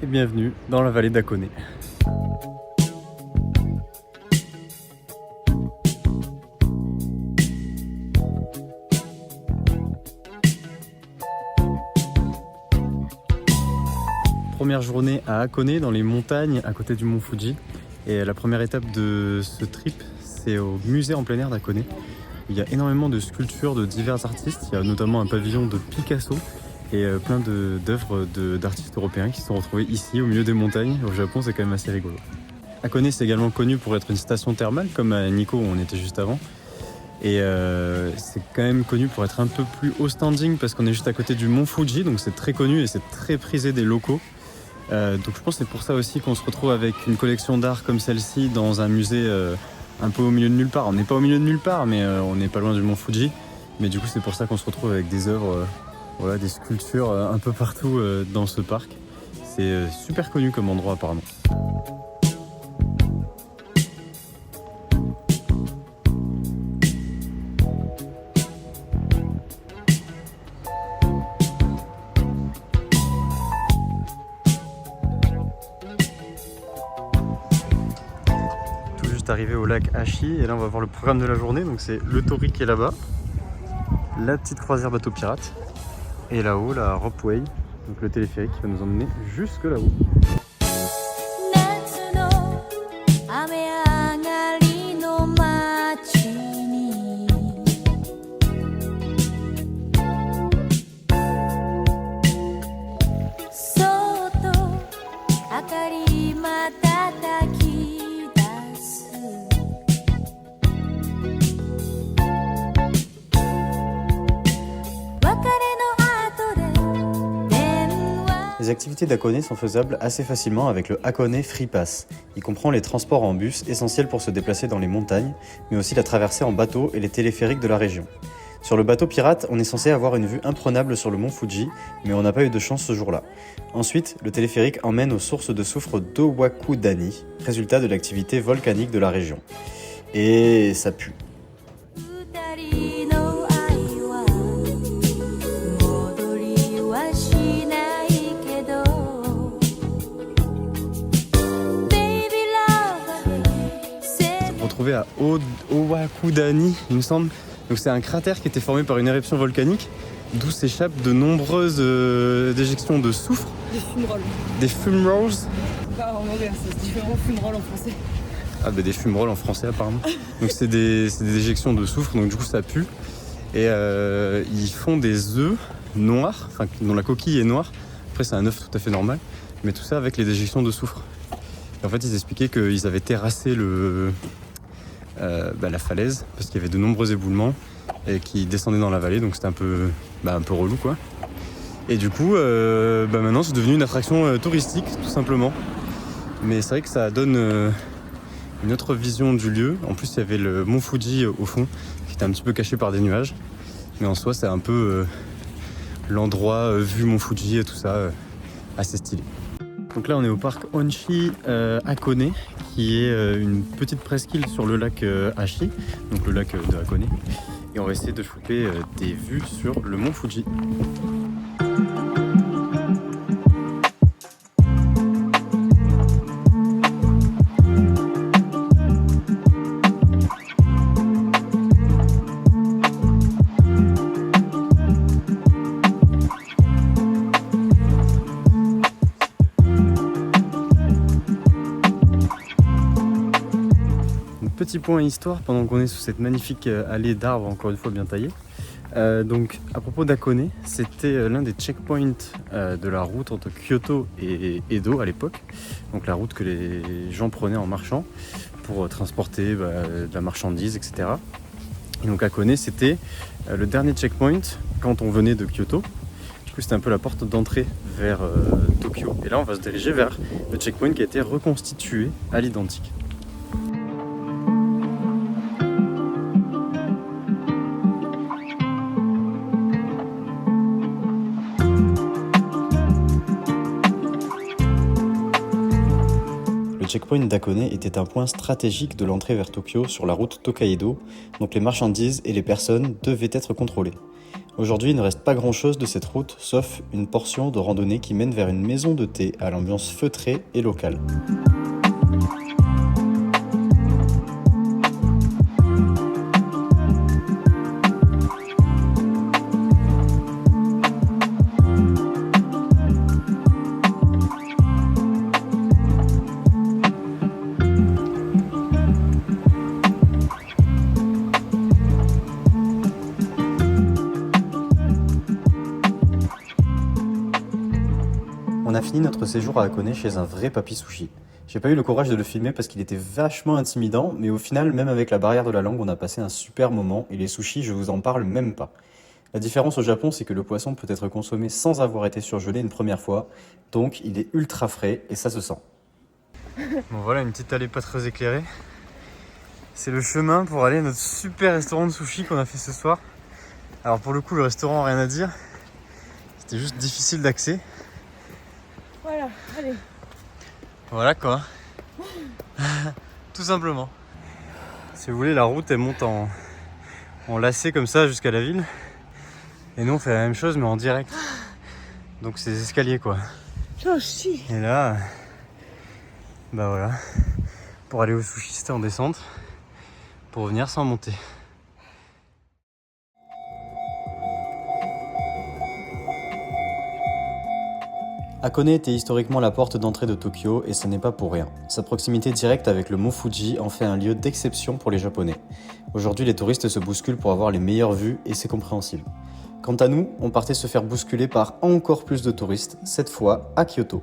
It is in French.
et bienvenue dans la vallée d'Hakone. Première journée à Hakone, dans les montagnes à côté du mont Fuji. Et la première étape de ce trip, c'est au musée en plein air d'Hakone. Il y a énormément de sculptures de divers artistes. Il y a notamment un pavillon de Picasso et plein d'œuvres d'artistes européens qui sont retrouvés ici, au milieu des montagnes. Au Japon, c'est quand même assez rigolo. Hakone, c'est également connu pour être une station thermale, comme à Nikko où on était juste avant. Et c'est quand même connu pour être un peu plus haut standing parce qu'on est juste à côté du mont Fuji, donc c'est très connu et c'est très prisé des locaux. Donc je pense que c'est pour ça aussi qu'on se retrouve avec une collection d'art comme celle-ci dans un musée un peu au milieu de nulle part. On n'est pas au milieu de nulle part, mais on n'est pas loin du mont Fuji. Mais du coup c'est pour ça qu'on se retrouve avec des œuvres, des sculptures un peu partout dans ce parc. C'est super connu comme endroit apparemment. Arrivé au lac Hachi et là on va voir le programme de la journée. Donc c'est le Tori qui est là-bas, la petite croisière bateau pirate et là-haut la Ropeway, donc le téléphérique qui va nous emmener jusque là-haut. Les activités d'Hakone sont faisables assez facilement avec le Hakone Free Pass. Il comprend les transports en bus, essentiels pour se déplacer dans les montagnes, mais aussi la traversée en bateau et les téléphériques de la région. Sur le bateau pirate, on est censé avoir une vue imprenable sur le mont Fuji, mais on n'a pas eu de chance ce jour-là. Ensuite, le téléphérique emmène aux sources de soufre d'Owakudani, résultat de l'activité volcanique de la région. Et ça pue. Retrouvé à Owakudani, il me semble. Donc c'est un cratère qui était formé par une éruption volcanique, d'où s'échappent de nombreuses déjections de soufre. Des fumerolles. Des fumerolles. Pas en anglais, c'est différent, fumerolles en français. Ah bah des fumerolles en français apparemment. Donc c'est des déjections de soufre, donc du coup ça pue. Et ils font des œufs noirs, enfin dont la coquille est noire. Après c'est un œuf tout à fait normal, mais tout ça avec les déjections de soufre. Et en fait ils expliquaient qu'ils avaient terrassé la falaise parce qu'il y avait de nombreux éboulements et qui descendaient dans la vallée, donc c'était un peu relou quoi. Et du coup maintenant c'est devenu une attraction touristique tout simplement. Mais c'est vrai que ça donne une autre vision du lieu. En plus il y avait le mont Fuji au fond qui était un petit peu caché par des nuages, mais en soi c'est un peu l'endroit vue mont Fuji et tout ça assez stylé. Donc là on est au parc Onshi Hakone, qui est une petite presqu'île sur le lac Hachi, donc le lac de Hakone. Et on va essayer de choper des vues sur le mont Fuji. Petit point histoire pendant qu'on est sous cette magnifique allée d'arbres encore une fois bien taillée. Donc à propos d'Hakone, c'était l'un des checkpoints de la route entre Kyoto et Edo à l'époque. Donc la route que les gens prenaient en marchant pour transporter de la marchandise, etc. Et donc Hakone c'était le dernier checkpoint quand on venait de Kyoto. Du coup c'était un peu la porte d'entrée vers Tokyo. Et là on va se diriger vers le checkpoint qui a été reconstitué à l'identique. Le checkpoint d'Hakone était un point stratégique de l'entrée vers Tokyo sur la route Tokaido, donc les marchandises et les personnes devaient être contrôlées. Aujourd'hui, il ne reste pas grand-chose de cette route, sauf une portion de randonnée qui mène vers une maison de thé à l'ambiance feutrée et locale. On a fini notre séjour à Hakone chez un vrai papy sushi. J'ai pas eu le courage de le filmer parce qu'il était vachement intimidant, mais au final, même avec la barrière de la langue, on a passé un super moment et les sushis, je vous en parle même pas. La différence au Japon, c'est que le poisson peut être consommé sans avoir été surgelé une première fois, donc il est ultra frais et ça se sent. Bon voilà, une petite allée pas très éclairée. C'est le chemin pour aller à notre super restaurant de sushi qu'on a fait ce soir. Alors pour le coup, le restaurant, rien à dire. C'était juste difficile d'accès. Voilà, allez. Voilà quoi. Tout simplement. Si vous voulez, la route elle monte en lacet comme ça jusqu'à la ville. Et nous on fait la même chose mais en direct. Donc c'est des escaliers quoi. Oh, si. Et là, bah voilà. Pour aller au sushi c'était en descente. Pour revenir sans monter. Hakone était historiquement la porte d'entrée de Tokyo et ce n'est pas pour rien. Sa proximité directe avec le mont Fuji en fait un lieu d'exception pour les Japonais. Aujourd'hui, les touristes se bousculent pour avoir les meilleures vues et c'est compréhensible. Quant à nous, on partait se faire bousculer par encore plus de touristes, cette fois à Kyoto.